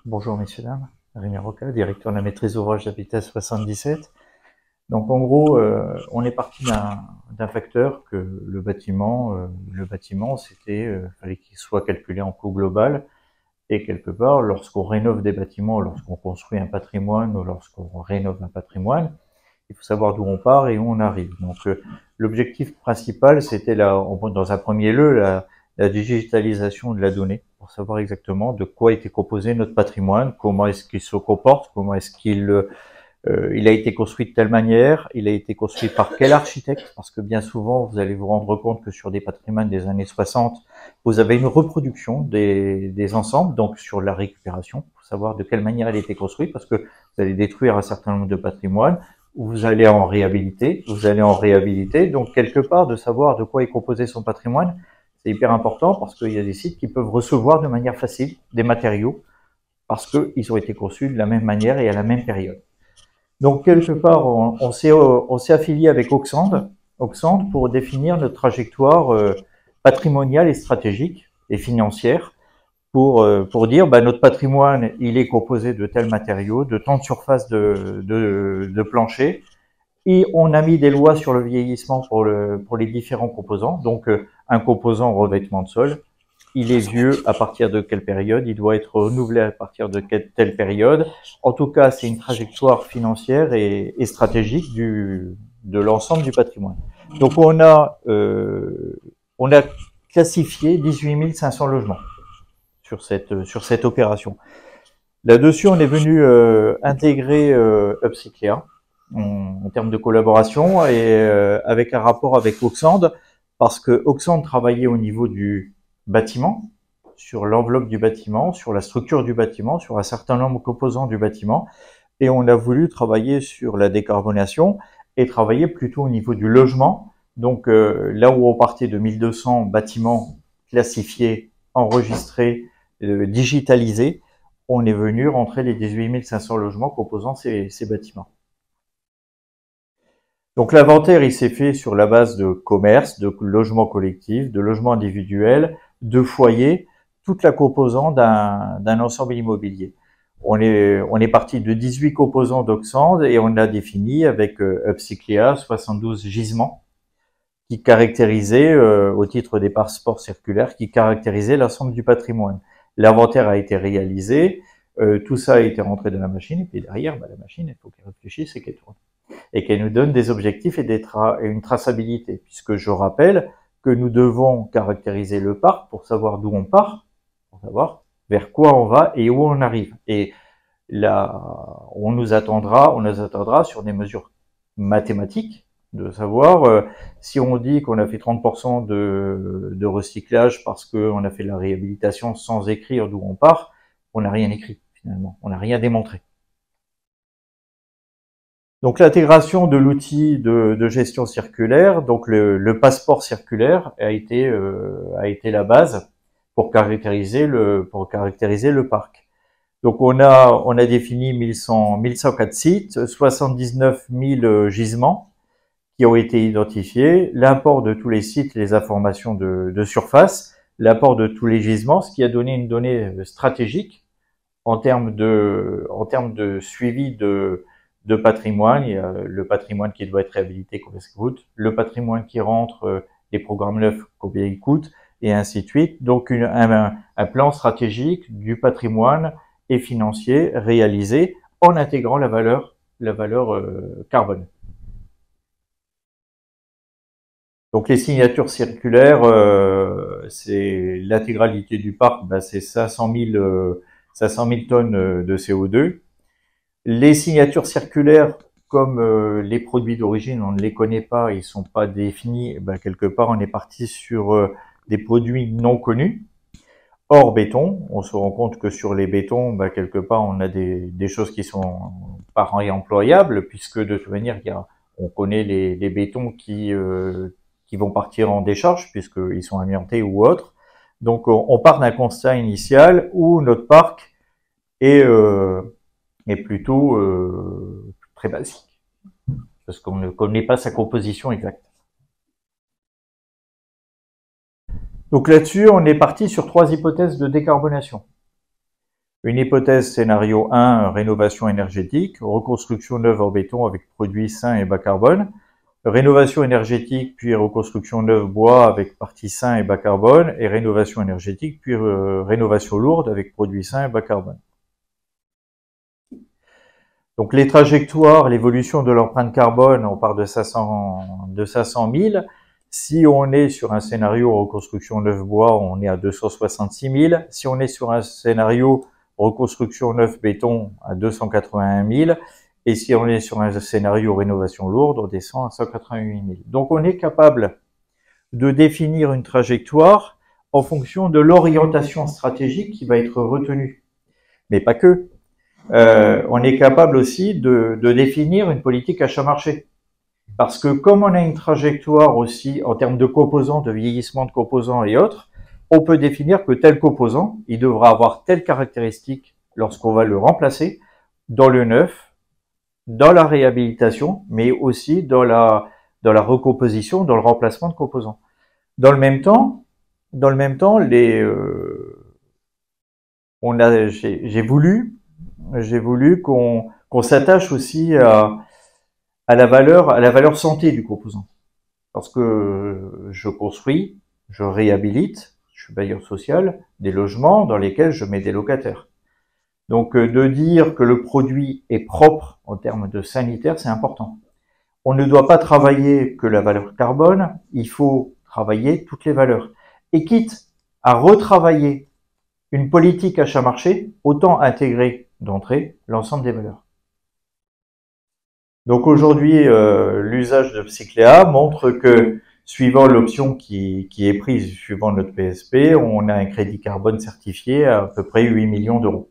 Bonjour messieurs, dames. Rémi Roca, directeur de la maîtrise d'ouvrage d'Habitat 77. Donc en gros, on est parti d'un facteur que le bâtiment, fallait qu'il soit calculé en coût global. Et quelque part, lorsqu'on rénove des bâtiments, lorsqu'on construit un patrimoine ou lorsqu'on rénove un patrimoine, il faut savoir d'où on part et où on arrive. Donc l'objectif principal, c'était dans un premier lieu la digitalisation de la donnée pour savoir exactement de quoi était composé notre patrimoine, comment est-ce qu'il se comporte, comment est-ce qu'il a été construit de telle manière, il a été construit par quel architecte, parce que bien souvent, vous allez vous rendre compte que sur des patrimoines des années 60, vous avez une reproduction des ensembles, donc sur la récupération, pour savoir de quelle manière elle a été construite, parce que vous allez détruire un certain nombre de patrimoines, ou vous allez en réhabiliter, donc quelque part, de savoir de quoi est composé son patrimoine, c'est hyper important, parce qu'il y a des sites qui peuvent recevoir de manière facile des matériaux, parce qu'ils ont été conçus de la même manière et à la même période. Donc, quelque part, on s'est affilié avec Oxand pour définir notre trajectoire patrimoniale et stratégique et financière pour dire, notre patrimoine, il est composé de tels matériaux, de tant de surface de plancher, et on a mis des lois sur le vieillissement pour les différents composants. Donc, un composant revêtement de sol, il est vieux à partir de quelle période, il doit être renouvelé à partir de telle période. En tout cas, c'est une trajectoire financière et stratégique de l'ensemble du patrimoine. Donc, on a classifié 18 500 logements sur cette opération. Là-dessus, on est venu intégrer Upcyclea en termes de collaboration et avec un rapport avec Oxand, parce que Oxand travaillait au niveau du bâtiment, sur l'enveloppe du bâtiment, sur la structure du bâtiment, sur un certain nombre de composants du bâtiment, et on a voulu travailler sur la décarbonation et travailler plutôt au niveau du logement. Donc là où on partait de 1200 bâtiments classifiés, enregistrés, digitalisés, on est venu rentrer les 18 500 logements composant ces bâtiments. Donc l'inventaire, il s'est fait sur la base de commerces, de logements collectifs, de logements individuels, de foyers, toute la composante d'un ensemble immobilier. On est parti de 18 composants d'Oxand et on a défini avec Upcyclea 72 gisements qui caractérisaient, au titre des passeports circulaires, qui caractérisaient l'ensemble du patrimoine. L'inventaire a été réalisé, tout ça a été rentré dans la machine, et puis derrière, la machine, il faut qu'elle réfléchisse et qu'elle tourne. Et qu'elle nous donne des objectifs et une traçabilité, puisque je rappelle que nous devons caractériser le parc pour savoir d'où on part, pour savoir vers quoi on va et où on arrive. Et là, on nous attendra sur des mesures mathématiques, de savoir si on dit qu'on a fait 30% de recyclage parce qu'on a fait de la réhabilitation sans écrire d'où on part, on n'a rien écrit finalement, on n'a rien démontré. Donc l'intégration de l'outil de gestion circulaire, donc le passeport circulaire a été la base pour caractériser le parc. Donc on a défini 1104 sites, 79 000 gisements qui ont été identifiés, l'import de tous les sites, les informations de surface, l'apport de tous les gisements, ce qui a donné une donnée stratégique en termes de suivi de patrimoine. Il y a le patrimoine qui doit être réhabilité, combien ça coûte, le patrimoine qui rentre, les programmes neufs, combien ils coûtent, et ainsi de suite. Donc un plan stratégique du patrimoine et financier réalisé en intégrant la valeur carbone. Donc les signatures circulaires, c'est l'intégralité du parc, c'est 500 000 tonnes de CO2. Les signatures circulaires, comme les produits d'origine, on ne les connaît pas, ils sont pas définis, quelque part on est parti sur des produits non connus. Hors béton, on se rend compte que sur les bétons, quelque part on a des choses qui sont pas réemployables, puisque de toute manière on connaît les bétons qui vont partir en décharge puisqu'ils sont amiantés ou autres. Donc on part d'un constat initial où notre parc est plutôt très basique, parce qu'on ne connaît pas sa composition exacte. Donc là-dessus, on est parti sur 3 hypothèses de décarbonation. Une hypothèse scénario 1, rénovation énergétique, reconstruction neuve en béton avec produits sains et bas carbone, rénovation énergétique puis reconstruction neuve bois avec partie sain et bas carbone, et rénovation énergétique puis rénovation lourde avec produits sains et bas carbone. Donc les trajectoires, l'évolution de l'empreinte carbone, on part de 500 000. Si on est sur un scénario reconstruction neuve bois, on est à 266 000. Si on est sur un scénario reconstruction neuf béton, à 281 000. Et si on est sur un scénario rénovation lourde, on descend à 188 000. Donc on est capable de définir une trajectoire en fonction de l'orientation stratégique qui va être retenue. Mais pas que. On est capable aussi de définir une politique achat-marché. Parce que comme on a une trajectoire aussi en termes de composants, de vieillissement de composants et autres, on peut définir que tel composant, il devra avoir telle caractéristique lorsqu'on va le remplacer dans le neuf, dans la réhabilitation, mais aussi dans la recomposition, dans le remplacement de composants. Dans le même temps, j'ai voulu qu'on s'attache aussi à la valeur santé du composant. Parce que je construis, je réhabilite, je suis bailleur social, des logements dans lesquels je mets des locataires. Donc de dire que le produit est propre en termes de sanitaire, c'est important. On ne doit pas travailler que la valeur carbone, il faut travailler toutes les valeurs. Et quitte à retravailler une politique achat-marché, autant intégrer d'entrée l'ensemble des valeurs. Donc aujourd'hui, l'usage de Psycléa montre que suivant l'option qui est prise, suivant notre PSP, on a un crédit carbone certifié à peu près 8 millions d'euros.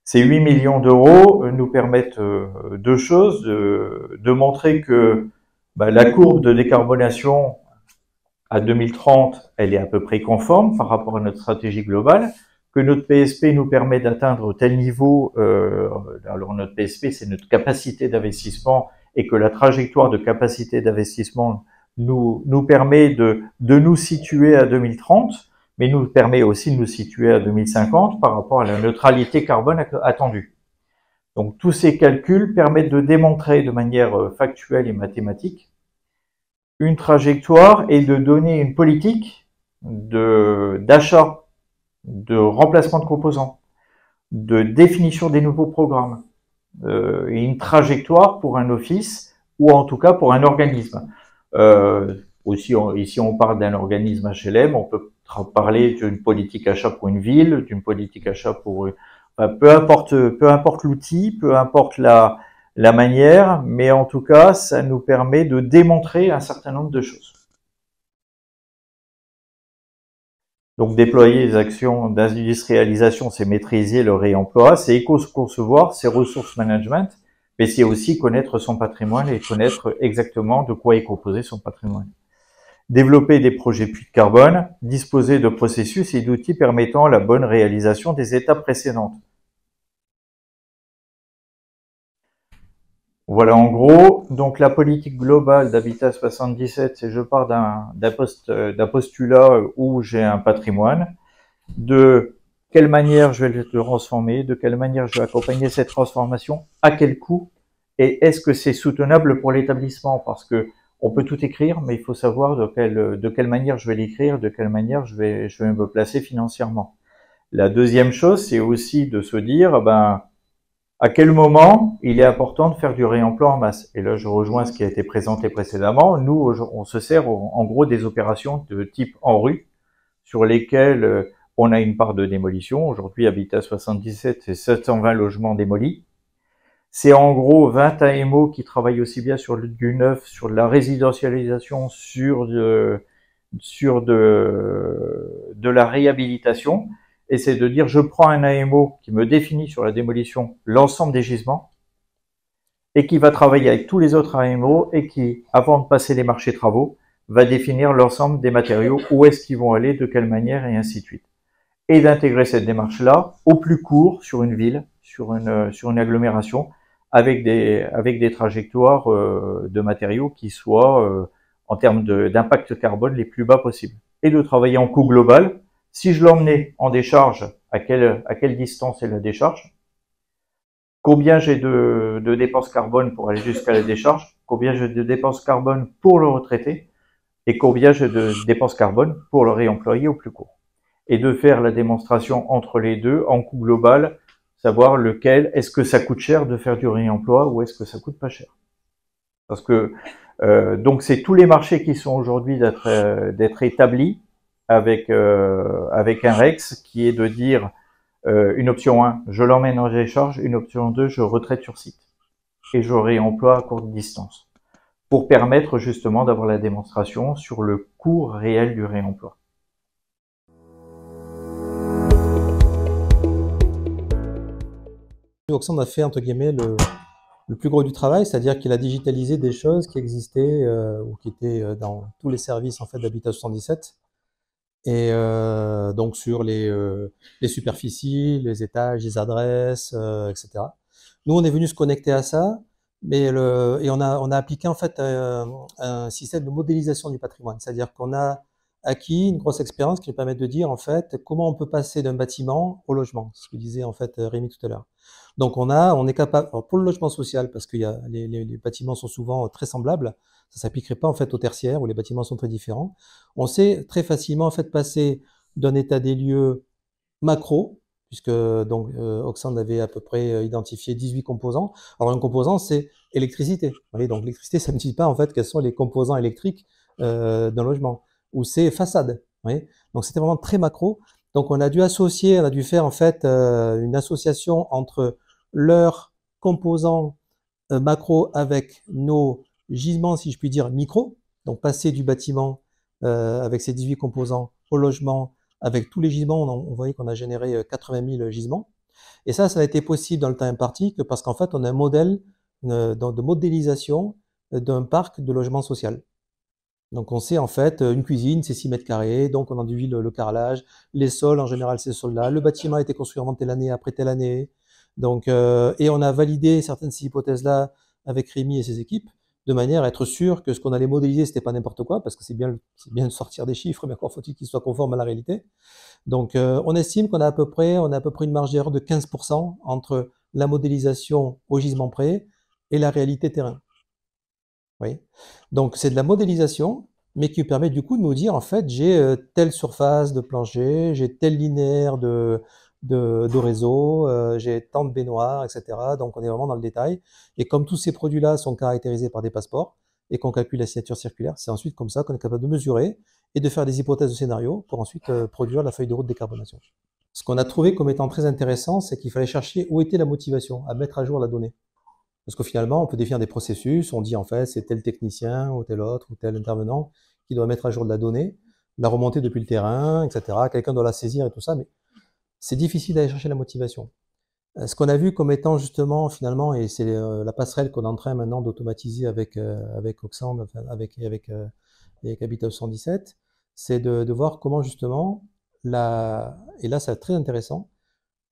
Ces 8 millions d'euros nous permettent deux choses, de montrer que la courbe de décarbonation à 2030, elle est à peu près conforme par rapport à notre stratégie globale, que notre PSP nous permet d'atteindre tel niveau, alors notre PSP c'est notre capacité d'investissement, et que la trajectoire de capacité d'investissement nous permet de nous situer à 2030, mais nous permet aussi de nous situer à 2050 par rapport à la neutralité carbone attendue. Donc tous ces calculs permettent de démontrer de manière factuelle et mathématique une trajectoire et de donner une politique d'achat, de remplacement de composants, de définition des nouveaux programmes, et une trajectoire pour un office ou en tout cas pour un organisme. Ici on parle d'un organisme HLM, on peut parler d'une politique achat pour une ville, d'une politique achat pour peu importe l'outil, peu importe la manière, mais en tout cas ça nous permet de démontrer un certain nombre de choses. Donc déployer les actions d'industrialisation, c'est maîtriser le réemploi, c'est éco-concevoir, c'est ressources management, mais c'est aussi connaître son patrimoine et connaître exactement de quoi est composé son patrimoine. Développer des projets puits de carbone, disposer de processus et d'outils permettant la bonne réalisation des étapes précédentes. Voilà en gros, donc la politique globale d'Habitat 77, c'est je pars d'un postulat où j'ai un patrimoine, de quelle manière je vais le transformer, de quelle manière je vais accompagner cette transformation, à quel coût, et est-ce que c'est soutenable pour l'établissement, parce que on peut tout écrire, mais il faut savoir de quelle manière je vais l'écrire, de quelle manière je vais me placer financièrement. La deuxième chose, c'est aussi de se dire, à quel moment il est important de faire du réemploi en masse. Et là, je rejoins ce qui a été présenté précédemment. Nous, on se sert en gros des opérations de type en rue, sur lesquelles on a une part de démolition. Aujourd'hui, Habitat 77, c'est 720 logements démolis. C'est en gros 20 AMO qui travaillent aussi bien sur du neuf, sur de la résidentialisation, sur de la réhabilitation. Et c'est de dire, je prends un AMO qui me définit sur la démolition l'ensemble des gisements et qui va travailler avec tous les autres AMO et qui, avant de passer les marchés travaux, va définir l'ensemble des matériaux, où est-ce qu'ils vont aller, de quelle manière et ainsi de suite. Et d'intégrer cette démarche-là au plus court sur une ville, sur une agglomération, avec des trajectoires de matériaux qui soient, en termes d'impact carbone, les plus bas possibles. Et de travailler en coût global. Si je l'emmenais en décharge à quelle distance est la décharge, combien j'ai de dépenses carbone pour aller jusqu'à la décharge, combien j'ai de dépenses carbone pour le retraiter, et combien j'ai de dépenses carbone pour le réemployer au plus court. Et de faire la démonstration entre les deux en coût global, savoir lequel, est-ce que ça coûte cher de faire du réemploi ou est-ce que ça coûte pas cher. Parce que donc c'est tous les marchés qui sont aujourd'hui d'être établis avec un REX qui est de dire une option 1, je l'emmène en décharge, une option 2, je retraite sur site et je réemploie à courte distance pour permettre justement d'avoir la démonstration sur le coût réel du réemploi. Oxand a fait, entre guillemets, le plus gros du travail, c'est-à-dire qu'il a digitalisé des choses qui existaient ou qui étaient dans tous les services en fait d'Habitat 77. Et donc sur les superficies, les étages, les adresses, etc. Nous, on est venu se connecter à ça, mais on a appliqué en fait un système de modélisation du patrimoine, c'est-à-dire qu'on a acquis une grosse expérience qui nous permet de dire en fait comment on peut passer d'un bâtiment au logement, ce que disait en fait Rémi tout à l'heure. Donc on est capable, pour le logement social, parce que les bâtiments sont souvent très semblables, ça s'appliquerait pas en fait au tertiaire où les bâtiments sont très différents. On sait très facilement en fait passer d'un état des lieux macro, puisque donc Oxand avait à peu près identifié 18 composants. Alors un composant c'est électricité. Vous voyez, donc l'électricité ça ne dit pas en fait quels sont les composants électriques d'un logement, ou c'est façade. Vous voyez, donc c'était vraiment très macro. Donc on a dû faire en fait une association entre leurs composants macro avec nos gisements, si je puis dire, micro, donc passer du bâtiment avec ses 18 composants au logement, avec tous les gisements, on voyait qu'on a généré 80 000 gisements. Et ça a été possible dans le temps imparti que parce qu'en fait, on a un modèle de modélisation d'un parc de logement social. Donc on sait en fait, une cuisine, c'est 6 mètres carrés, donc on enduit le carrelage, les sols, en général, ces sols-là. Le bâtiment a été construit avant telle année, après telle année. Donc, et on a validé certaines de ces hypothèses-là avec Rémi et ses équipes, de manière à être sûr que ce qu'on allait modéliser, c'était pas n'importe quoi, parce que c'est bien de sortir des chiffres, mais encore faut-il qu'ils soient conformes à la réalité. Donc, on estime qu'on a à peu près une marge d'erreur de 15% entre la modélisation au gisement près et la réalité terrain. Oui. Donc c'est de la modélisation, mais qui permet du coup de nous dire en fait j'ai telle surface de plancher, j'ai tel linéaire de réseau, j'ai tant de baignoires, etc. Donc on est vraiment dans le détail. Et comme tous ces produits-là sont caractérisés par des passeports et qu'on calcule la signature circulaire, c'est ensuite comme ça qu'on est capable de mesurer et de faire des hypothèses de scénario pour ensuite produire la feuille de route de décarbonation. Ce qu'on a trouvé comme étant très intéressant, c'est qu'il fallait chercher où était la motivation à mettre à jour la donnée. Parce que finalement, on peut définir des processus, on dit en fait c'est tel technicien ou tel autre ou tel intervenant qui doit mettre à jour de la donnée, la remonter depuis le terrain, etc. Quelqu'un doit la saisir et tout ça, mais c'est difficile d'aller chercher la motivation. Ce qu'on a vu comme étant justement finalement, et c'est la passerelle qu'on est en train maintenant d'automatiser avec Oxand, enfin, avec Habitat 117, c'est de voir comment justement, et là c'est très intéressant,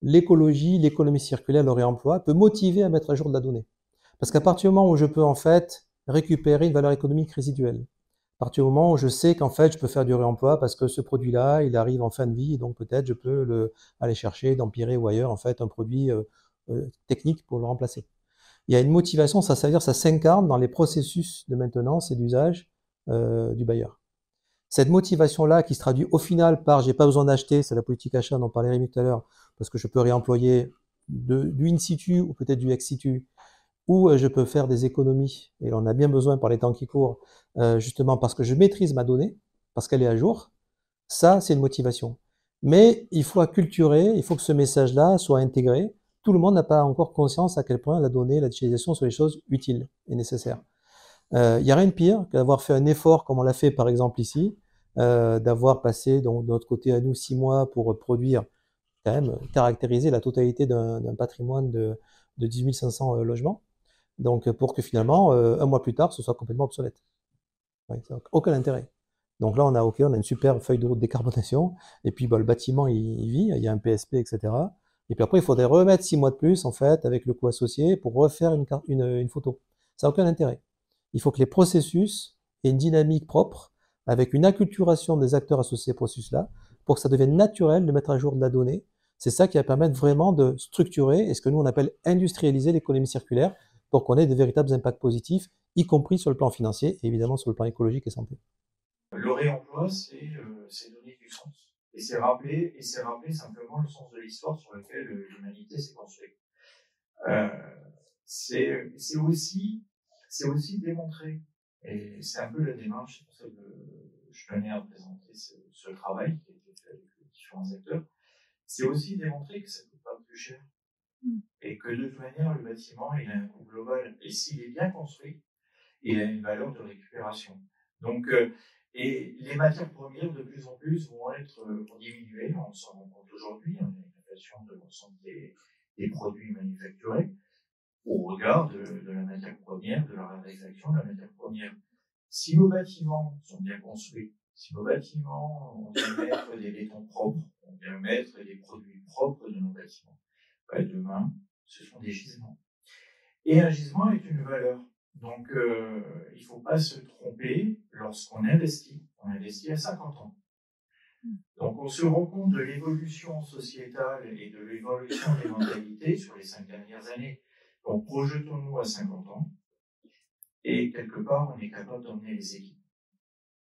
l'écologie, l'économie circulaire, le réemploi peut motiver à mettre à jour de la donnée. Parce qu'à partir du moment où je peux en fait récupérer une valeur économique résiduelle, à partir du moment où je sais qu'en fait je peux faire du réemploi parce que ce produit-là, il arrive en fin de vie, et donc peut-être je peux aller chercher dans Pirée ou ailleurs en fait un produit technique pour le remplacer. Il y a une motivation, ça veut dire ça s'incarne dans les processus de maintenance et d'usage du bailleur. Cette motivation-là qui se traduit au final par j'ai pas besoin d'acheter, c'est la politique achat dont parlait Rémi tout à l'heure, parce que je peux réemployer du in situ ou peut-être du ex situ, ou je peux faire des économies, et on a bien besoin par les temps qui courent, justement parce que je maîtrise ma donnée, parce qu'elle est à jour, ça c'est une motivation. Mais il faut acculturer, il faut que ce message-là soit intégré. Tout le monde n'a pas encore conscience à quel point la donnée, la digitalisation sont des choses utiles et nécessaires. Il n'y a rien de pire que d'avoir fait un effort comme on l'a fait par exemple ici, d'avoir passé donc, de notre côté à nous 6 mois pour produire, quand même caractériser la totalité d'un patrimoine de 10 500 logements. Donc pour que finalement, un mois plus tard, ce soit complètement obsolète. Ouais, ça n'a aucun intérêt. Donc là, on a une super feuille de route de décarbonation, et puis bah, le bâtiment, il vit, il y a un PSP, etc. Et puis après, il faudrait remettre 6 mois de plus, en fait, avec le coût associé, pour refaire une photo. Ça n'a aucun intérêt. Il faut que les processus aient une dynamique propre, avec une acculturation des acteurs associés à ces processus-là, pour que ça devienne naturel de mettre à jour de la donnée. C'est ça qui va permettre vraiment de structurer et ce que nous on appelle industrialiser l'économie circulaire pour qu'on ait de véritables impacts positifs, y compris sur le plan financier et évidemment sur le plan écologique et santé. Le réemploi, c'est donner du sens. Et c'est rappeler simplement le sens de l'histoire sur laquelle l'humanité s'est construite. C'est aussi démontrer, et c'est un peu la démarche, c'est pour ça que je tenais à présenter ce travail qui a été fait avec les différents acteurs, c'est aussi démontrer que ça ne coûte pas plus cher. Et que de toute manière, le bâtiment, il a un coût global. Et s'il est bien construit, il a une valeur de récupération. Donc, et les matières premières, de plus en plus, vont diminuer. On s'en rend compte aujourd'hui. On a une inflation de l'ensemble des produits manufacturés au regard de la matière première, de la réalisation de la matière première. Si nos bâtiments sont bien construits, si nos bâtiments, on vient mettre des bétons propres, on vient mettre des produits propres de nos bâtiments, demain, ce sont des gisements. Et un gisement est une valeur. Donc, il ne faut pas se tromper lorsqu'on investit. On investit à 50 ans. Donc, on se rend compte de l'évolution sociétale et de l'évolution des mentalités sur les 5 dernières années. Donc, projetons-nous à 50 ans. Et quelque part, on est capable d'emmener les équipes